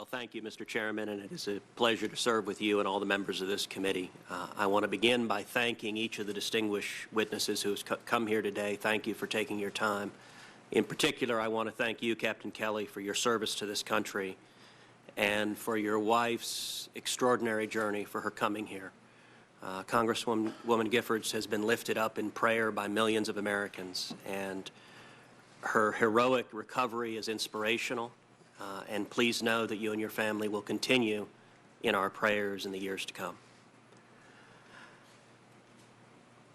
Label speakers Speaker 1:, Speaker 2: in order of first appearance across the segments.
Speaker 1: Well, thank you, Mr. Chairman, and it is a pleasure to serve with you and all the members of this committee. I want to begin by thanking each of the distinguished witnesses who have come here today. Thank you for taking your time. In particular, I want to thank you, Captain Kelly, for your service to this country and for your wife's extraordinary journey for her coming here. Congresswoman Giffords has been lifted up in prayer by millions of Americans, and her heroic recovery is inspirational. And please know that you and your family will continue in our prayers in the years to come.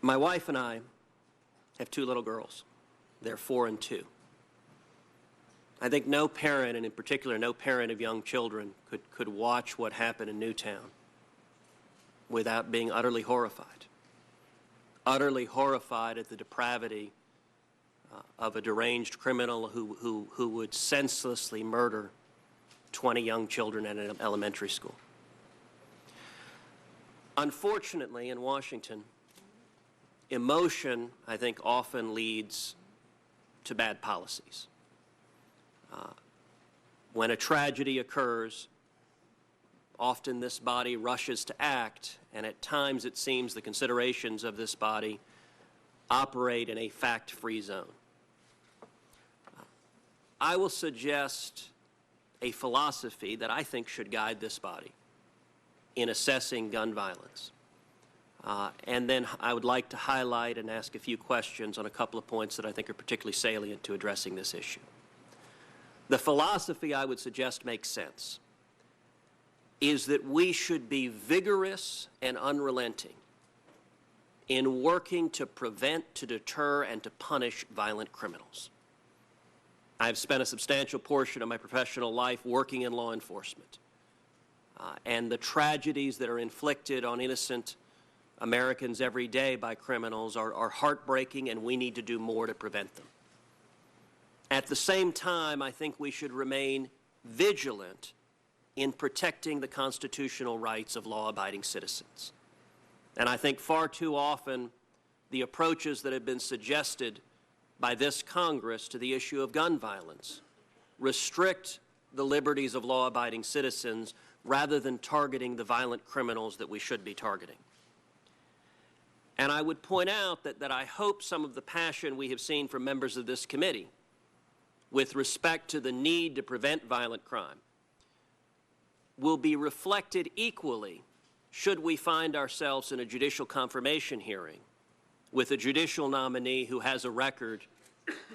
Speaker 1: My wife and I have two little girls. They're 4 and 2. I think no parent, and in particular no parent of young children, could watch what happened in Newtown without being utterly horrified at the depravity of a deranged criminal who would senselessly murder 20 young children at an elementary school. Unfortunately, in Washington, emotion, I think, often leads to bad policies. When a tragedy occurs, often this body rushes to act, and at times it seems the considerations of this body operate in a fact-free zone. I will suggest a philosophy that I think should guide this body in assessing gun violence. And then I would like to highlight and ask a few questions on a couple of points that I think are particularly salient to addressing this issue. The philosophy I would suggest makes sense is that we should be vigorous and unrelenting in working to prevent, to deter, and to punish violent criminals. I've spent a substantial portion of my professional life working in law enforcement. And the tragedies that are inflicted on innocent Americans every day by criminals are heartbreaking, and we need to do more to prevent them. At the same time, I think we should remain vigilant in protecting the constitutional rights of law-abiding citizens. And I think far too often the approaches that have been suggested by this Congress to the issue of gun violence restrict the liberties of law-abiding citizens rather than targeting the violent criminals that we should be targeting. And I would point out that I hope some of the passion we have seen from members of this committee with respect to the need to prevent violent crime will be reflected equally should we find ourselves in a judicial confirmation hearing with a judicial nominee who has a record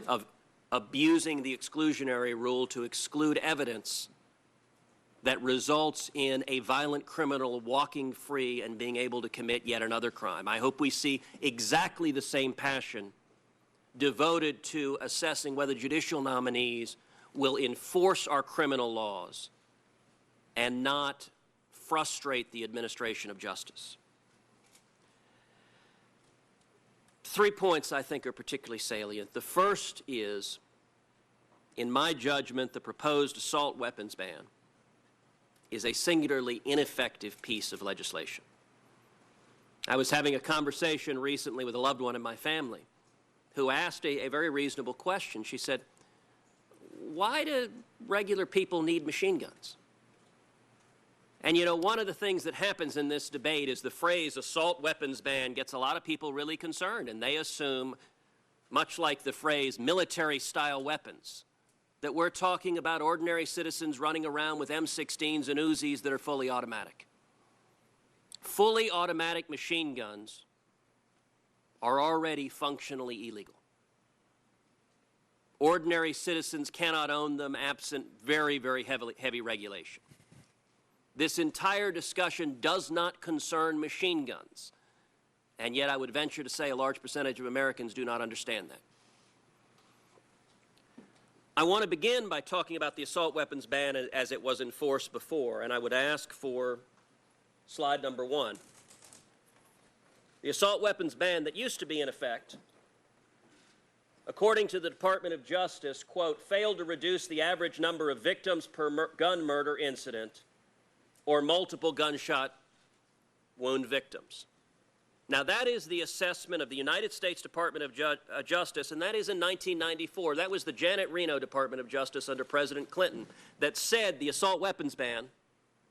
Speaker 1: of abusing the exclusionary rule to exclude evidence that results in a violent criminal walking free and being able to commit yet another crime. I hope we see exactly the same passion devoted to assessing whether judicial nominees will enforce our criminal laws and not frustrate the administration of justice. 3 points I think are particularly salient. The first is, in my judgment, the proposed assault weapons ban is a singularly ineffective piece of legislation. I was having a conversation recently with a loved one in my family who asked a very reasonable question. She said, "Why do regular people need machine guns?" And you know, one of the things that happens in this debate is the phrase assault weapons ban gets a lot of people really concerned, and they assume, much like the phrase military-style weapons, that we're talking about ordinary citizens running around with M16s and Uzis that are fully automatic. Fully automatic machine guns are already functionally illegal. Ordinary citizens cannot own them absent very, very heavy regulation. This entire discussion does not concern machine guns, and yet I would venture to say a large percentage of Americans do not understand that. I want to begin by talking about the assault weapons ban as it was enforced before, and I would ask for slide number 1. The assault weapons ban that used to be in effect, according to the Department of Justice, quote, failed to reduce the average number of victims per gun murder incident or multiple gunshot wound victims. Now, that is the assessment of the United States Department of Justice, and that is in 1994. That was the Janet Reno Department of Justice under President Clinton that said the assault weapons ban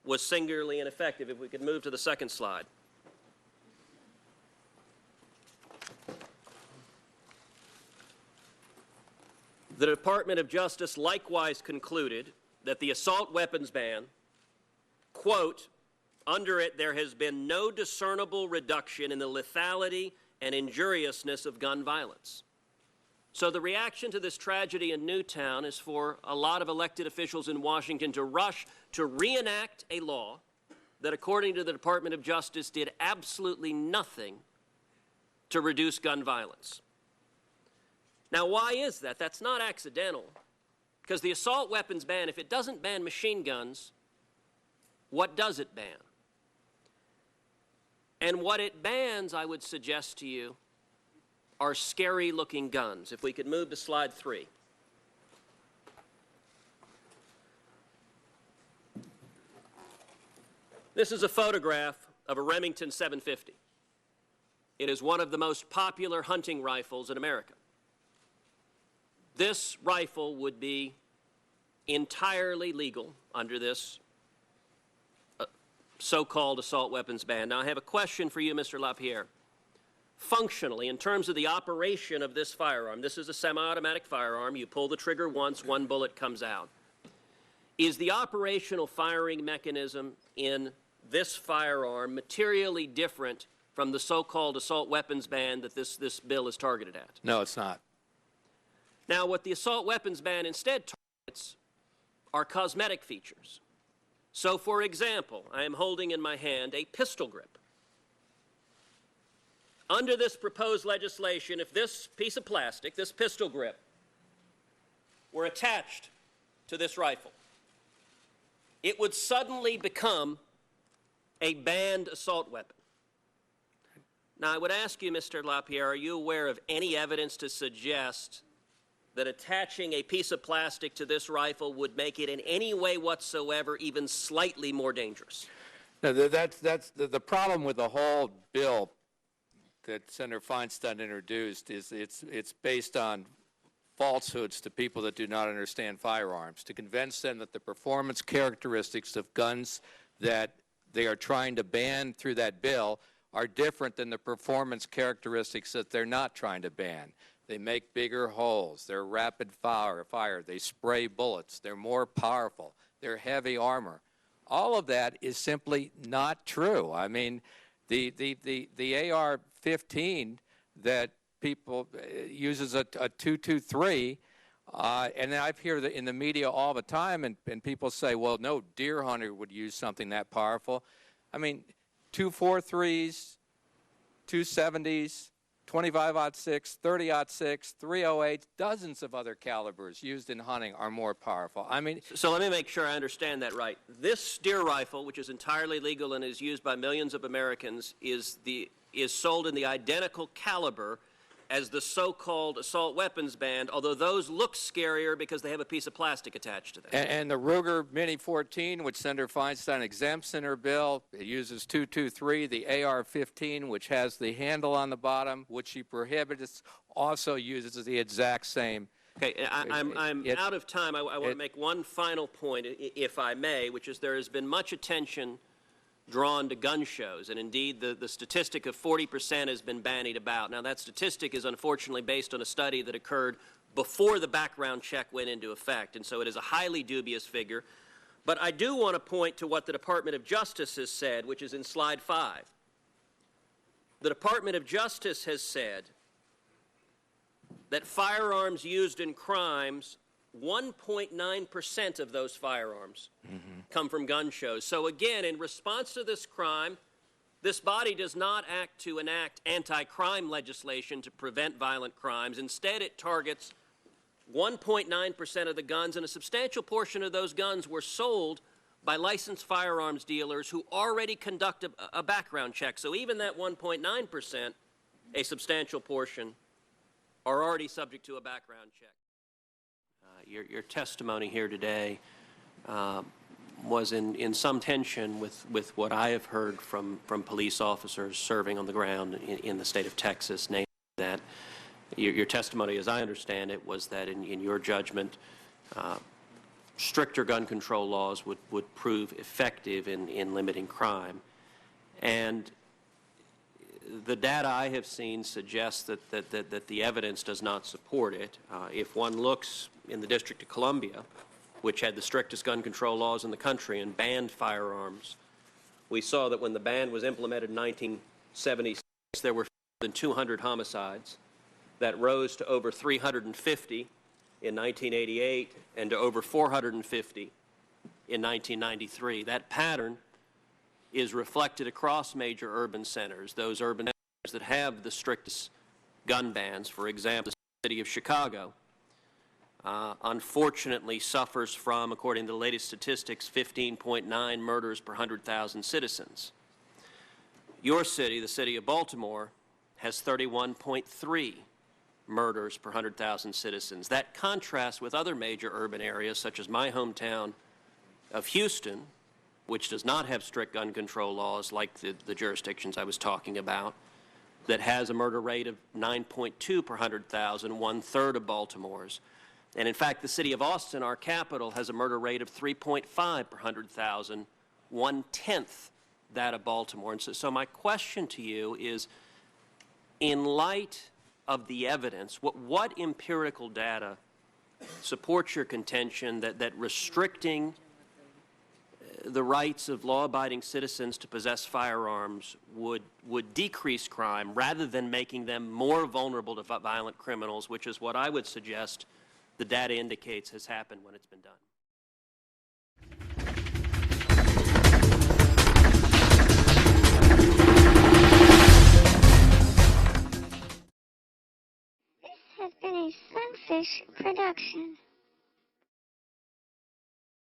Speaker 1: was singularly ineffective. If we could move to the second slide. The Department of Justice likewise concluded that the assault weapons ban, quote, under it, there has been no discernible reduction in the lethality and injuriousness of gun violence. So the reaction to this tragedy in Newtown is for a lot of elected officials in Washington to rush to reenact a law that, according to the Department of Justice, did absolutely nothing to reduce gun violence. Now, why is that? That's not accidental, because the assault weapons ban, if it doesn't ban machine guns, what does it ban? And what it bans, I would suggest to you, are scary-looking guns. If we could move to slide 3. This is a photograph of a Remington 750. It is one of the most popular hunting rifles in America. This rifle would be entirely legal under this so-called assault weapons ban. Now, I have a question for you, Mr. LaPierre. Functionally, in terms of the operation of this firearm, this is a semi-automatic firearm. You pull the trigger once, one bullet comes out. Is the operational firing mechanism in this firearm materially different from the so-called assault weapons ban that this bill is targeted at?
Speaker 2: No, it's not.
Speaker 1: Now, what the assault weapons ban instead targets are cosmetic features. So, for example, I am holding in my hand a pistol grip. Under this proposed legislation, if this piece of plastic, this pistol grip, were attached to this rifle, it would suddenly become a banned assault weapon. Now, I would ask you, Mr. LaPierre, are you aware of any evidence to suggest that attaching a piece of plastic to this rifle would make it in any way whatsoever even slightly more dangerous?
Speaker 2: No, that's the problem with the whole bill that Senator Feinstein introduced is it's based on falsehoods to people that do not understand firearms, to convince them that the performance characteristics of guns that they are trying to ban through that bill are different than the performance characteristics that they're not trying to ban. They make bigger holes, they're rapid fire, they spray bullets, they're more powerful, they're heavy armor. All of that is simply not true. I mean, the AR-15 that people uses a .223, and I hear in the media all the time, and people say, well, no deer hunter would use something that powerful. I mean, 243s, 270s, 25-06, 30-06, 308, dozens of other calibers used in hunting are more powerful. I mean,
Speaker 1: so let me make sure I understand that right. This deer rifle, which is entirely legal and is used by millions of Americans, is sold in the identical caliber as the so-called assault weapons ban, although those look scarier because they have a piece of plastic attached to them.
Speaker 2: And the Ruger Mini 14, which Senator Feinstein exempts in her bill, it uses .223. The AR-15, which has the handle on the bottom, which she prohibits, also uses the exact same.
Speaker 1: Okay, I'm out of time. I want to make one final point, if I may, which is there has been much attention drawn to gun shows, and indeed the statistic of 40% has been bandied about. Now, that statistic is unfortunately based on a study that occurred before the background check went into effect, and so it is a highly dubious figure. But I do want to point to what the Department of Justice has said, which is in slide 5. The Department of Justice has said that firearms used in crimes, 1.9% of those firearms come from gun shows. So again, in response to this crime, this body does not act to enact anti-crime legislation to prevent violent crimes. Instead, it targets 1.9% of the guns, and a substantial portion of those guns were sold by licensed firearms dealers who already conduct a background check. So even that 1.9%, a substantial portion, are already subject to a background check. Your testimony here today was in some tension with what I have heard from police officers serving on the ground in the state of Texas, namely that your testimony, as I understand it, was that in your judgment, stricter gun control laws would prove effective in limiting crime. And the data I have seen suggests that the evidence does not support it. If one looks in the District of Columbia, which had the strictest gun control laws in the country and banned firearms, we saw that when the ban was implemented in 1976, there were fewer than 200 homicides. That rose to over 350 in 1988 and to over 450 in 1993. That pattern is reflected across major urban centers, those urban centers that have the strictest gun bans. For example, the city of Chicago unfortunately suffers from, according to the latest statistics, 15.9 murders per 100,000 citizens. Your city, the city of Baltimore, has 31.3 murders per 100,000 citizens. That contrasts with other major urban areas, such as my hometown of Houston, which does not have strict gun control laws like the jurisdictions I was talking about, that has a murder rate of 9.2 per 100,000, one-third of Baltimore's. And in fact, the city of Austin, our capital, has a murder rate of 3.5 per 100,000, one-tenth that of Baltimore. And so my question to you is, in light of the evidence, what empirical data supports your contention that restricting the rights of law-abiding citizens to possess firearms would decrease crime rather than making them more vulnerable to violent criminals, which is what I would suggest the data indicates has happened when it's been done?
Speaker 3: This has been a Sunfish production.